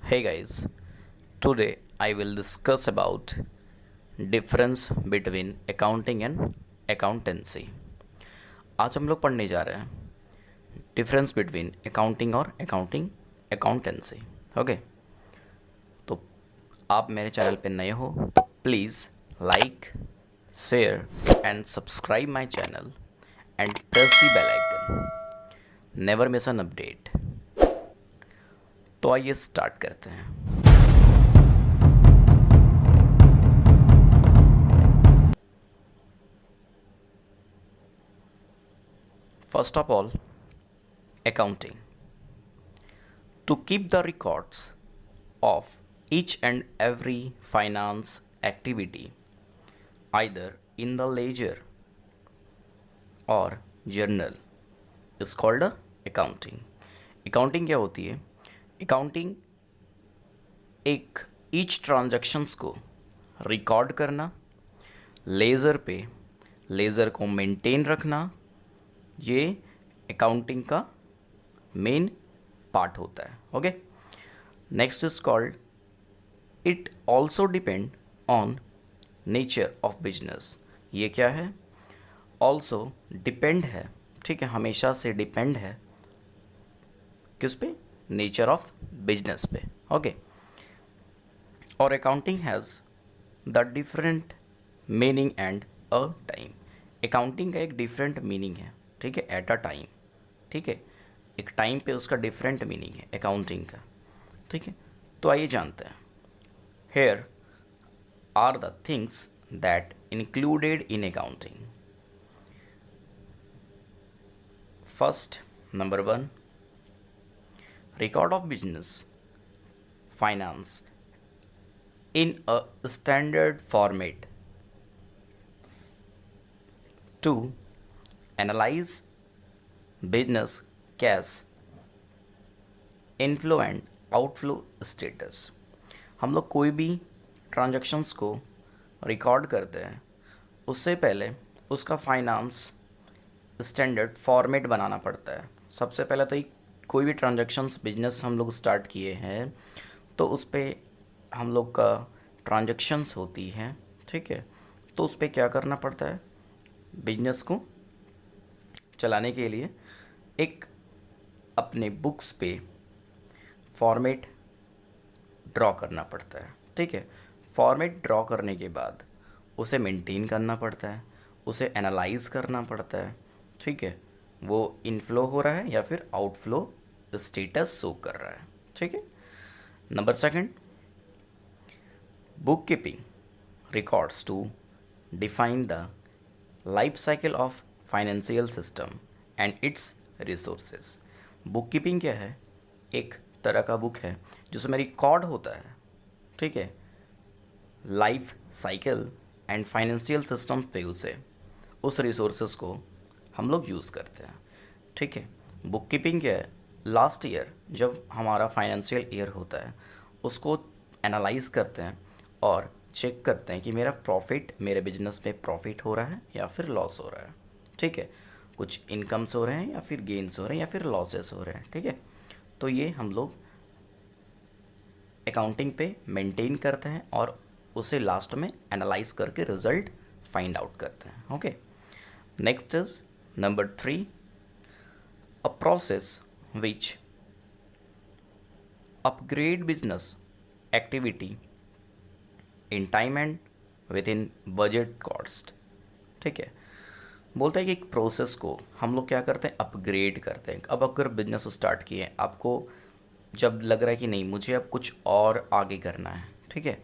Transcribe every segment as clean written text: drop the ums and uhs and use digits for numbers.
Hey guys, today I will discuss about difference between accounting and accountancy. आज हम लोग पढ़ने जा रहे हैं डिफरेंस बिटवीन अकाउंटिंग और अकाउंटेंसी. ओके, तो आप मेरे चैनल पे नए हो तो please like, share and subscribe my channel and press the bell icon. Never miss an update. तो आइए स्टार्ट करते हैं. First of all, accounting. To keep the records of each and every finance activity, either in the ledger or journal, is called a accounting. Accounting क्या होती है? Accounting एक each transactions को record करना, लेज़र पे laser को maintain रखना, ये अकाउंटिंग का मेन पार्ट होता है. Okay, next is called it also depend on nature of business. ये क्या है? ऑल्सो डिपेंड है, ठीक है, हमेशा से डिपेंड है किस पे? नेचर ऑफ बिजनेस पे. ओके, और accounting has the different meaning and a time. Accounting का एक डिफरेंट मीनिंग है, ठीक है, एट अ टाइम. ठीक है, एक टाइम पे उसका डिफरेंट मीनिंग है अकाउंटिंग का. ठीक है, तो आइए जानते हैं. Here are the things that included in accounting. First, number 1, record of business finance in a standard format. 2, analyze business cash inflow and outflow status. हम लोग कोई भी ट्रांजैक्शंस को रिकॉर्ड करते हैं उससे पहले उसका फाइनेंस स्टैंडर्ड फॉर्मेट बनाना पड़ता है. सबसे पहले तो कोई भी ट्रांजैक्शंस बिजनेस हम लोग स्टार्ट किए हैं तो उस पर हम लोग का ट्रांजैक्शंस होती हैं, ठीक है, तो उस पर क्या करना पड़ता है? बिजनेस को चलाने के लिए एक अपने बुक्स पे फॉर्मेट ड्रॉ करना पड़ता है. ठीक है, फॉर्मेट ड्रॉ करने के बाद उसे मेंटेन करना पड़ता है, उसे एनालाइज करना पड़ता है. ठीक है, वो इनफ्लो हो रहा है या फिर आउटफ्लो स्टेटस शो कर रहा है. ठीक है, number 2, bookkeeping records to define the life cycle of financial system and its resources. Bookkeeping क्या है? एक तरह का बुक है जिसमें रिकॉर्ड होता है, ठीक है, life cycle and financial system पे उसे उस रिसोर्सेज को हम लोग यूज़ करते हैं. ठीक है, बुककीपिंग क्या है? लास्ट ईयर जब हमारा फाइनेंशियल ईयर होता है उसको एनालाइज करते हैं और चेक करते हैं कि मेरा प्रॉफिट, मेरे बिजनेस में प्रॉफिट हो रहा है या फिर लॉस हो रहा है. ठीक है, कुछ इनकम्स हो रहे हैं या फिर गेन्स हो रहे हैं या फिर लॉसेस हो रहे हैं. ठीक है, तो ये हम लोग अकाउंटिंग पे मेंटेन करते हैं और उसे लास्ट में एनालाइज करके रिजल्ट फाइंड आउट करते हैं. Okay, next is number 3, a process which upgrade business activity in time and with in budget cost. ठीक है, बोलता है कि एक प्रोसेस को हम लोग क्या करते हैं? अपग्रेड करते हैं. अब अगर बिजनेस स्टार्ट किए, आपको जब लग रहा है कि नहीं मुझे अब कुछ और आगे करना है, ठीक है,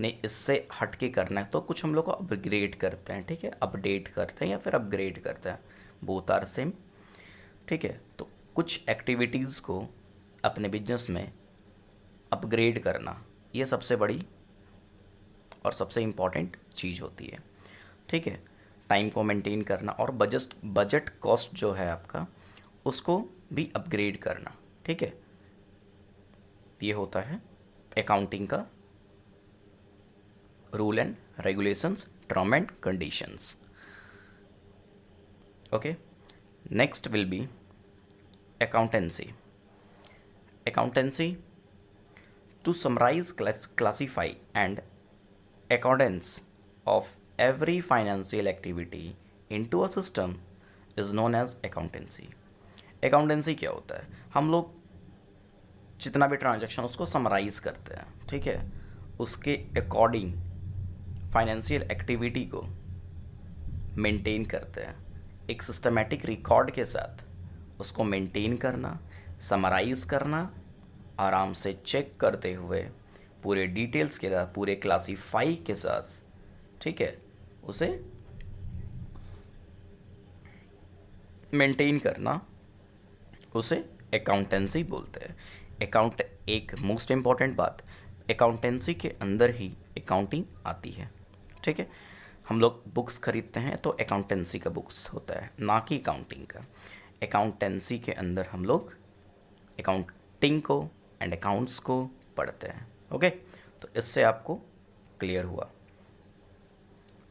नहीं इससे हट के करना है, तो कुछ हम लोग को अपग्रेड करते हैं. ठीक है, अपडेट करते हैं या फिर अपग्रेड करते हैं, बोथ आर सेम. ठीक है, तो कुछ एक्टिविटीज़ को अपने बिजनेस में अपग्रेड करना ये सबसे बड़ी और सबसे इम्पॉर्टेंट चीज़ होती है. ठीक है, टाइम को मेंटेन करना और बजट कॉस्ट जो है आपका उसको भी अपग्रेड करना. ठीक है, ये होता है अकाउंटिंग का rule and regulations, term and conditions. Okay, next will be accountancy. Accountancy To summarize, classify and accordance of every financial activity into a system is known as accountancy. accountancy क्या होता है? हम लोग जितना भी ट्रांजैक्शन उसको summarise करते हैं, ठीक है, उसके अकॉर्डिंग फाइनेंशियल एक्टिविटी को मेंटेन करते हैं, एक सिस्टमेटिक रिकॉर्ड के साथ उसको मेंटेन करना, समराइज करना, आराम से चेक करते हुए पूरे डिटेल्स के साथ, पूरे क्लासीफाई के साथ, ठीक है, उसे मेंटेन करना, उसे अकाउंटेंसी बोलते हैं. अकाउंट एक मोस्ट इम्पॉर्टेंट बात, अकाउंटेंसी के अंदर ही अकाउंटिंग आती है, ठीक है. हम लोग बुक्स खरीदते हैं तो अकाउंटेंसी का बुक्स होता है, ना कि अकाउंटिंग का. अकाउंटेंसी के अंदर हम लोग अकाउंटिंग को एंड अकाउंट्स को पढ़ते हैं. ओके, तो इससे आपको क्लियर हुआ.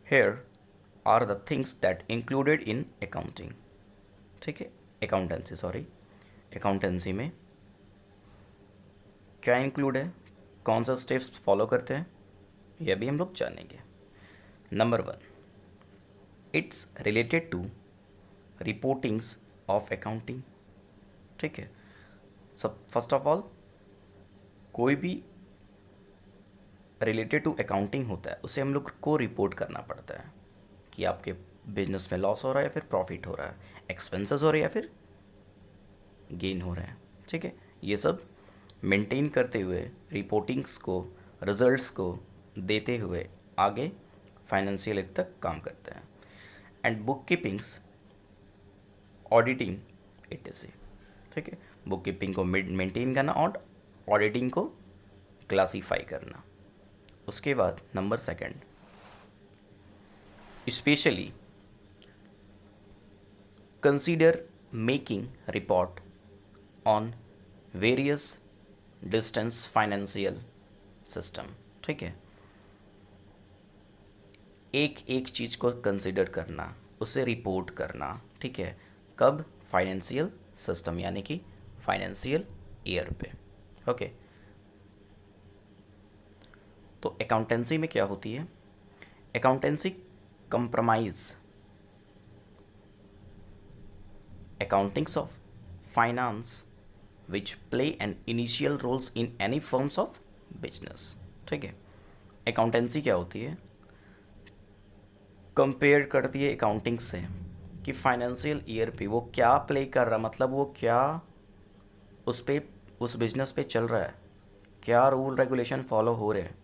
Here are the things that included in accounting, ठीक है, अकाउंटेंसी, सॉरी, अकाउंटेंसी में क्या इंक्लूड है, कौन सा स्टेप्स फॉलो करते हैं, यह भी हम लोग जानेंगे. Number 1, it's related to reportings of accounting, ठीक है. सब फर्स्ट ऑफ ऑल कोई भी रिलेटेड टू अकाउंटिंग होता है उसे हम लोग को रिपोर्ट करना पड़ता है कि आपके बिजनेस में लॉस हो रहा है या फिर प्रॉफिट हो रहा है, एक्सपेंसेस हो रहे हैं या फिर गेन हो रहे हैं, ठीक है. ये सब मेंटेन करते हुए रिपोर्टिंग्स को, रिजल्ट्स को देते हुए आगे फाइनेंशियल ईयर तक काम करते हैं. एंड बुक कीपिंग्स, ऑडिटिंग etc, ठीक है. बुक कीपिंग को मेंटेन करना और ऑडिटिंग को क्लासीफाई करना. उसके बाद number 2, specially consider making report on various distance financial system, ठीक है. एक एक चीज़ को कंसिडर करना, उसे रिपोर्ट करना, ठीक है, कब, फाइनेंशियल सिस्टम यानी कि फाइनेंशियल ईयर पे. ओके, तो अकाउंटेंसी में क्या होती है, accountancy compromise accountings of finance which play an initial roles in any forms of business, ठीक है. अकाउंटेंसी क्या होती है, कंपेयर करती है अकाउंटिंग से कि फाइनेंशियल ईयर पे वो क्या प्ले कर रहा, मतलब वो क्या उस बिजनेस पे चल रहा है, क्या रूल रेगुलेशन फॉलो हो रहे हैं,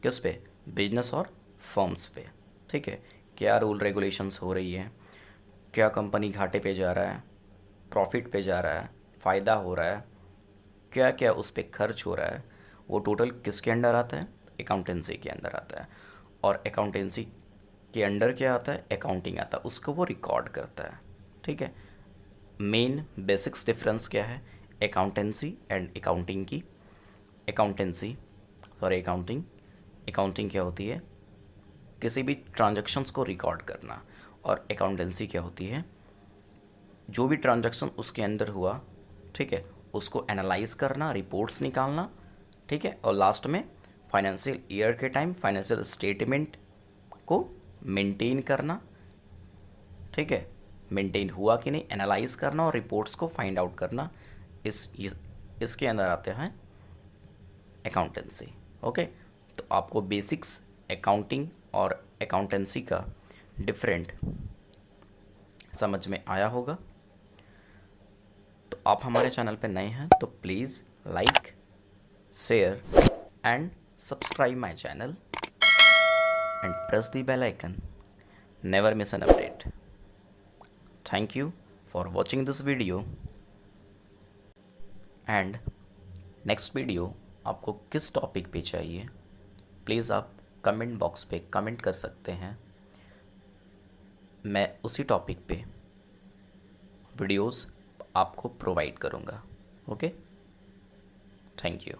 किस पे, बिजनेस और फर्म्स पे, ठीक है. क्या रूल रेगुलेशंस हो रही है, क्या कंपनी घाटे पे जा रहा है, प्रॉफिट पे जा रहा है, फ़ायदा हो रहा है, क्या क्या उस पर खर्च हो रहा है, वो टोटल किसके अंडर आता है, अकाउंटेंसी के अंदर आता है. और अकाउंटेंसी के अंडर क्या आता है, अकाउंटिंग आता है, उसको वो रिकॉर्ड करता है, ठीक है. मेन बेसिक्स डिफरेंस क्या है अकाउंटेंसी एंड अकाउंटिंग की. अकाउंटिंग क्या होती है, किसी भी ट्रांजैक्शंस को रिकॉर्ड करना, और अकाउंटेंसी क्या होती है, जो भी ट्रांजैक्शन उसके अंदर हुआ, ठीक है, उसको एनालाइज करना, रिपोर्ट्स निकालना, ठीक है, और लास्ट में फाइनेंशियल ईयर के टाइम फाइनेंशियल स्टेटमेंट को मेंटेन करना, ठीक है, मेंटेन हुआ कि नहीं एनालाइज करना और रिपोर्ट्स को फाइंड आउट करना. इसके अंदर आते हैं अकाउंटेंसी. ओके, तो आपको बेसिक्स अकाउंटिंग और अकाउंटेंसी का डिफरेंट समझ में आया होगा. तो आप हमारे चैनल पे नए हैं तो please like, share and subscribe my channel and press the bell icon. Never miss an update. Thank you for watching this video. And next video आपको किस टॉपिक पे चाहिए, प्लीज़ आप कमेंट बॉक्स पे कमेंट कर सकते हैं. मैं उसी टॉपिक पे वीडियोस आपको प्रोवाइड करूँगा. Okay, thank you.